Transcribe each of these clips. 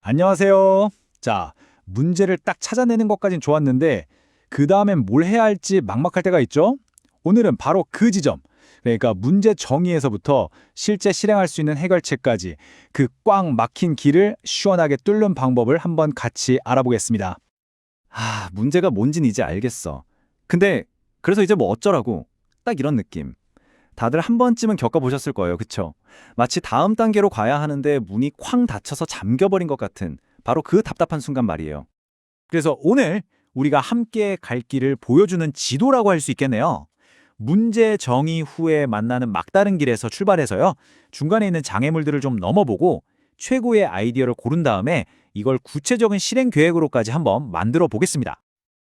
안녕하세요. 자, 문제를 딱 찾아내는 것까진 좋았는데 그 다음엔 뭘 해야 할지 막막할 때가 있죠? 오늘은 바로 그 지점, 그러니까 문제 정의에서부터 실제 실행할 수 있는 해결책까지 그 꽉 막힌 길을 시원하게 뚫는 방법을 한번 같이 알아보겠습니다. 문제가 뭔진 이제 알겠어. 근데 그래서 이제 뭐 어쩌라고? 딱 이런 느낌. 다들 한 번쯤은 겪어보셨을 거예요. 그쵸? 마치 다음 단계로 가야 하는데 문이 쾅 닫혀서 잠겨버린 것 같은 바로 그 답답한 순간 말이에요. 그래서 오늘 우리가 함께 갈 길을 보여주는 지도라고 할 수 있겠네요. 문제 정의 후에 만나는 막다른 길에서 출발해서요. 중간에 있는 장애물들을 좀 넘어보고 최고의 아이디어를 고른 다음에 이걸 구체적인 실행 계획으로까지 한번 만들어 보겠습니다.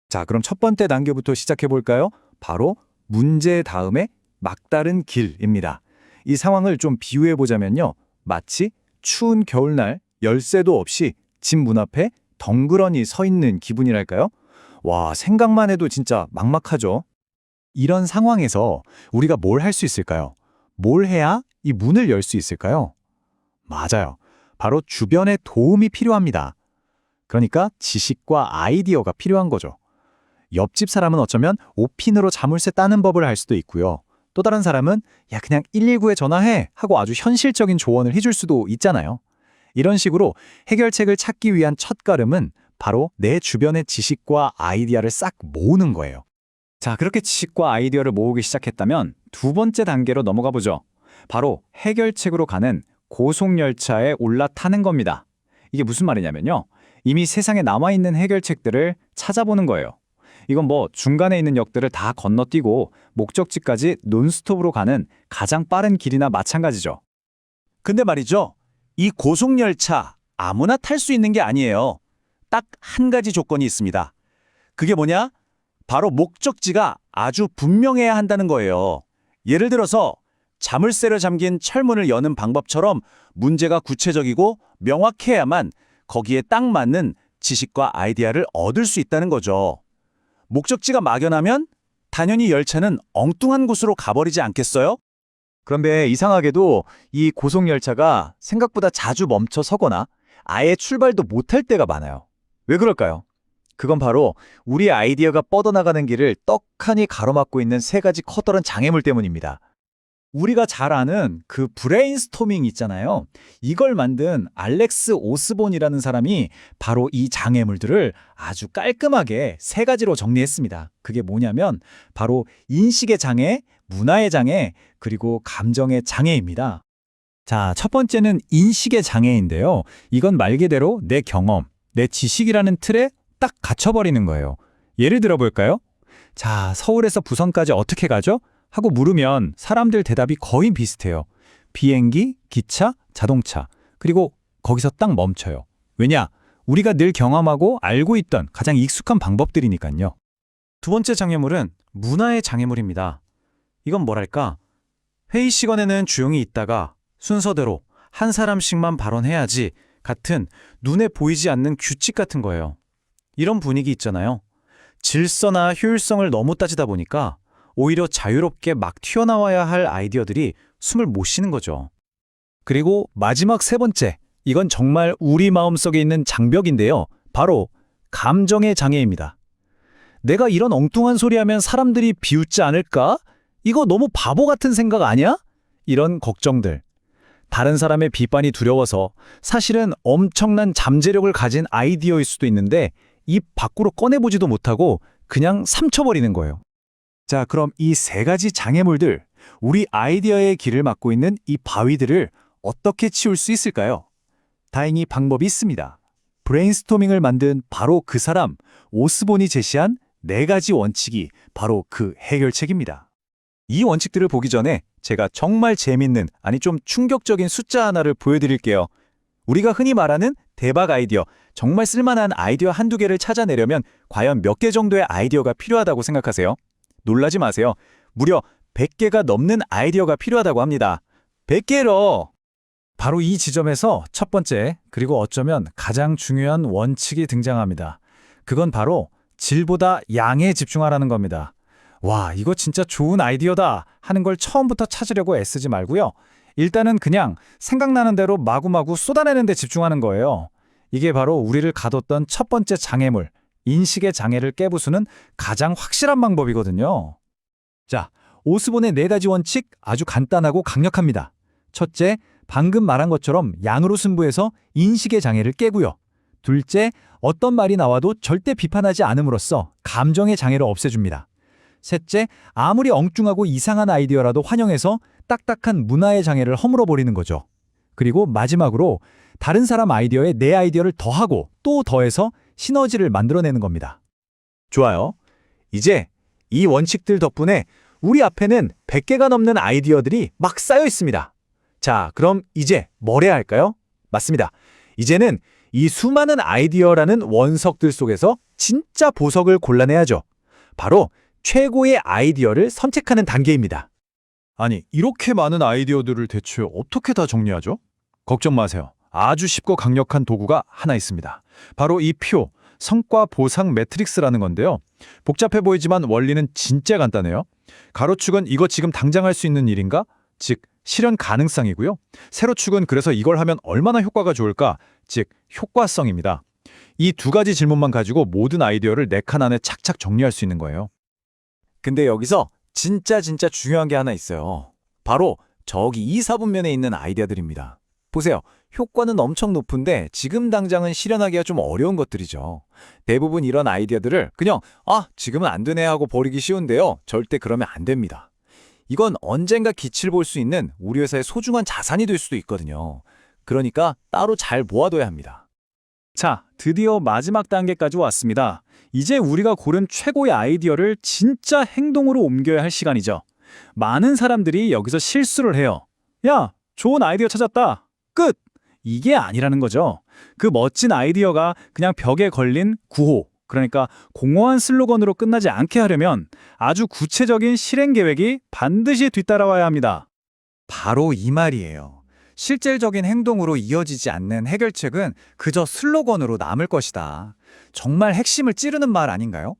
자, 그럼 첫 번째 단계부터 시작해 볼까요? 바로 문제 다음에 막다른 길입니다. 이 상황을 좀 비유해 보자면요. 마치 추운 겨울날 열쇠도 없이 집 문 앞에 덩그러니 서 있는 기분이랄까요? 와, 생각만 해도 진짜 막막하죠. 이런 상황에서 우리가 뭘 할 수 있을까요? 뭘 해야 이 문을 열 수 있을까요? 맞아요. 바로 주변의 도움이 필요합니다. 그러니까 지식과 아이디어가 필요한 거죠. 옆집 사람은 어쩌면 오핀으로 자물쇠 따는 법을 할 수도 있고요. 또 다른 사람은 야 그냥 119에 전화해 하고 아주 현실적인 조언을 해줄 수도 있잖아요. 이런 식으로 해결책을 찾기 위한 첫걸음은 바로 내 주변의 지식과 아이디어를 싹 모으는 거예요. 자, 그렇게 지식과 아이디어를 모으기 시작했다면 두 번째 단계로 넘어가 보죠. 바로 해결책으로 가는 고속열차에 올라타는 겁니다. 이게 무슨 말이냐면요. 이미 세상에 남아있는 해결책들을 찾아보는 거예요. 이건 뭐 중간에 있는 역들을 다 건너뛰고 목적지까지 논스톱으로 가는 가장 빠른 길이나 마찬가지죠. 근데 말이죠. 이 고속열차 아무나 탈 수 있는 게 아니에요. 딱 한 가지 조건이 있습니다. 그게 뭐냐? 바로 목적지가 아주 분명해야 한다는 거예요. 예를 들어서 자물쇠로 잠긴 철문을 여는 방법처럼 문제가 구체적이고 명확해야만 거기에 딱 맞는 지식과 아이디어를 얻을 수 있다는 거죠. 목적지가 막연하면 당연히 열차는 엉뚱한 곳으로 가버리지 않겠어요? 그런데 이상하게도 이 고속열차가 생각보다 자주 멈춰 서거나 아예 출발도 못할 때가 많아요. 왜 그럴까요? 그건 바로 우리 아이디어가 뻗어나가는 길을 떡하니 가로막고 있는 세 가지 커다란 장애물 때문입니다. 우리가 잘 아는 그 브레인스토밍 있잖아요. 이걸 만든 알렉스 오스본이라는 사람이 바로 이 장애물들을 아주 깔끔하게 세 가지로 정리했습니다. 그게 뭐냐면 바로 인식의 장애, 문화의 장애, 그리고 감정의 장애입니다. 자, 첫 번째는 인식의 장애인데요. 이건 말 그대로 내 경험, 내 지식이라는 틀에 딱 갇혀버리는 거예요. 예를 들어볼까요? 자, 서울에서 부산까지 어떻게 가죠? 하고 물으면 사람들 대답이 거의 비슷해요. 비행기, 기차, 자동차. 그리고 거기서 딱 멈춰요. 왜냐? 우리가 늘 경험하고 알고 있던 가장 익숙한 방법들이니까요. 두 번째 장애물은 문화의 장애물입니다. 이건 뭐랄까? 회의 시간에는 조용히 있다가 순서대로 한 사람씩만 발언해야지 같은 눈에 보이지 않는 규칙 같은 거예요. 이런 분위기 있잖아요. 질서나 효율성을 너무 따지다 보니까 오히려 자유롭게 막 튀어나와야 할 아이디어들이 숨을 못 쉬는 거죠. 그리고 마지막 세 번째. 이건 정말 우리 마음속에 있는 장벽인데요. 바로 감정의 장애입니다. 내가 이런 엉뚱한 소리 하면 사람들이 비웃지 않을까? 이거 너무 바보 같은 생각 아니야? 이런 걱정들. 다른 사람의 비판이 두려워서 사실은 엄청난 잠재력을 가진 아이디어일 수도 있는데 입 밖으로 꺼내보지도 못하고 그냥 삼켜버리는 거예요. 자, 그럼 이 세 가지 장애물들, 우리 아이디어의 길을 막고 있는 이 바위들을 어떻게 치울 수 있을까요? 다행히 방법이 있습니다. 브레인스토밍을 만든 바로 그 사람, 오스본이 제시한 네 가지 원칙이 바로 그 해결책입니다. 이 원칙들을 보기 전에 제가 정말 재밌는, 아니 좀 충격적인 숫자 하나를 보여드릴게요. 우리가 흔히 말하는 대박 아이디어, 정말 쓸만한 아이디어 한두 개를 찾아내려면 과연 몇 개 정도의 아이디어가 필요하다고 생각하세요? 놀라지 마세요. 무려 100개가 넘는 아이디어가 필요하다고 합니다. 100개로! 바로 이 지점에서 첫 번째, 그리고 어쩌면 가장 중요한 원칙이 등장합니다. 그건 바로 질보다 양에 집중하라는 겁니다. 와, 이거 진짜 좋은 아이디어다 하는 걸 처음부터 찾으려고 애쓰지 말고요. 일단은 그냥 생각나는 대로 마구마구 쏟아내는 데 집중하는 거예요. 이게 바로 우리를 가뒀던 첫 번째 장애물, 인식의 장애를 깨부수는 가장 확실한 방법이거든요. 자, 오스본의 4가지 원칙 아주 간단하고 강력합니다. 첫째, 방금 말한 것처럼 양으로 승부해서 인식의 장애를 깨고요. 둘째, 어떤 말이 나와도 절대 비판하지 않음으로써 감정의 장애를 없애줍니다. 셋째, 아무리 엉뚱하고 이상한 아이디어라도 환영해서 딱딱한 문화의 장애를 허물어버리는 거죠. 그리고 마지막으로 다른 사람 아이디어에 내 아이디어를 더하고 또 더해서 시너지를 만들어내는 겁니다. 좋아요. 이제 이 원칙들 덕분에 우리 앞에는 100개가 넘는 아이디어들이 막 쌓여 있습니다. 자, 그럼 이제 뭘 해야 할까요? 맞습니다. 이제는 이 수많은 아이디어라는 원석들 속에서 진짜 보석을 골라내야죠. 바로 최고의 아이디어를 선택하는 단계입니다. 아니, 이렇게 많은 아이디어들을 대체 어떻게 다 정리하죠? 걱정 마세요. 아주 쉽고 강력한 도구가 하나 있습니다. 바로 이 표, 성과 보상 매트릭스라는 건데요. 복잡해 보이지만 원리는 진짜 간단해요. 가로축은 이거 지금 당장 할 수 있는 일인가? 즉, 실현 가능성이고요. 세로축은 그래서 이걸 하면 얼마나 효과가 좋을까? 즉, 효과성입니다. 이 2가지 질문만 가지고 모든 아이디어를 4칸 안에 착착 정리할 수 있는 거예요. 근데 여기서 진짜 중요한 게 하나 있어요. 바로 저기 2, 4분면에 있는 아이디어들입니다. 보세요. 효과는 엄청 높은데 지금 당장은 실현하기가 좀 어려운 것들이죠. 대부분 이런 아이디어들을 그냥 지금은 안 되네 하고 버리기 쉬운데요. 절대 그러면 안 됩니다. 이건 언젠가 빛을 볼 수 있는 우리 회사의 소중한 자산이 될 수도 있거든요. 그러니까 따로 잘 모아둬야 합니다. 자, 드디어 마지막 단계까지 왔습니다. 이제 우리가 고른 최고의 아이디어를 진짜 행동으로 옮겨야 할 시간이죠. 많은 사람들이 여기서 실수를 해요. 야, 좋은 아이디어 찾았다. 끝! 이게 아니라는 거죠. 그 멋진 아이디어가 그냥 벽에 걸린 구호, 그러니까 공허한 슬로건으로 끝나지 않게 하려면 아주 구체적인 실행 계획이 반드시 뒤따라와야 합니다. 바로 이 말이에요. 실질적인 행동으로 이어지지 않는 해결책은 그저 슬로건으로 남을 것이다. 정말 핵심을 찌르는 말 아닌가요?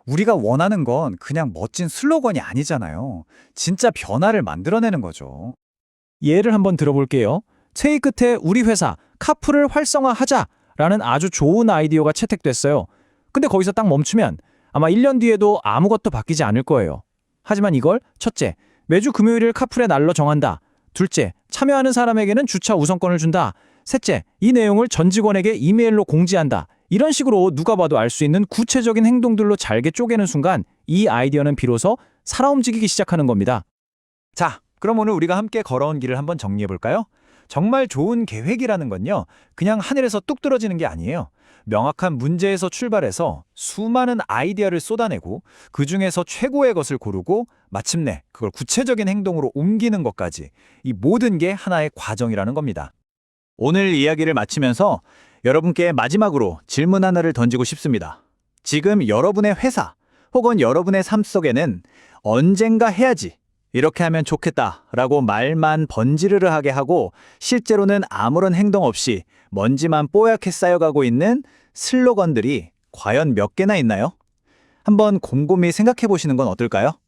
우리가 원하는 건 그냥 멋진 슬로건이 아니잖아요. 진짜 변화를 만들어내는 거죠. 예를 한번 들어볼게요. 회의 끝에 우리 회사 카풀을 활성화하자라는 아주 좋은 아이디어가 채택됐어요. 근데 거기서 딱 멈추면 아마 1년 뒤에도 아무것도 바뀌지 않을 거예요. 하지만 이걸 첫째, 매주 금요일을 카풀의 날로 정한다. 둘째, 참여하는 사람에게는 주차 우선권을 준다. 셋째, 이 내용을 전 직원에게 이메일로 공지한다. 이런 식으로 누가 봐도 알 수 있는 구체적인 행동들로 잘게 쪼개는 순간 이 아이디어는 비로소 살아 움직이기 시작하는 겁니다. 자, 그럼 오늘 우리가 함께 걸어온 길을 한번 정리해볼까요? 정말 좋은 계획이라는 건요, 그냥 하늘에서 뚝 떨어지는 게 아니에요. 명확한 문제에서 출발해서 수많은 아이디어를 쏟아내고 그중에서 최고의 것을 고르고 마침내 그걸 구체적인 행동으로 옮기는 것까지, 이 모든 게 하나의 과정이라는 겁니다. 오늘 이야기를 마치면서 여러분께 마지막으로 질문 하나를 던지고 싶습니다. 지금 여러분의 회사 혹은 여러분의 삶 속에는 언젠가 해야지, 이렇게 하면 좋겠다라고 말만 번지르르하게 하고 실제로는 아무런 행동 없이 먼지만 뽀얗게 쌓여가고 있는 슬로건들이 과연 몇 개나 있나요? 한번 곰곰이 생각해 보시는 건 어떨까요?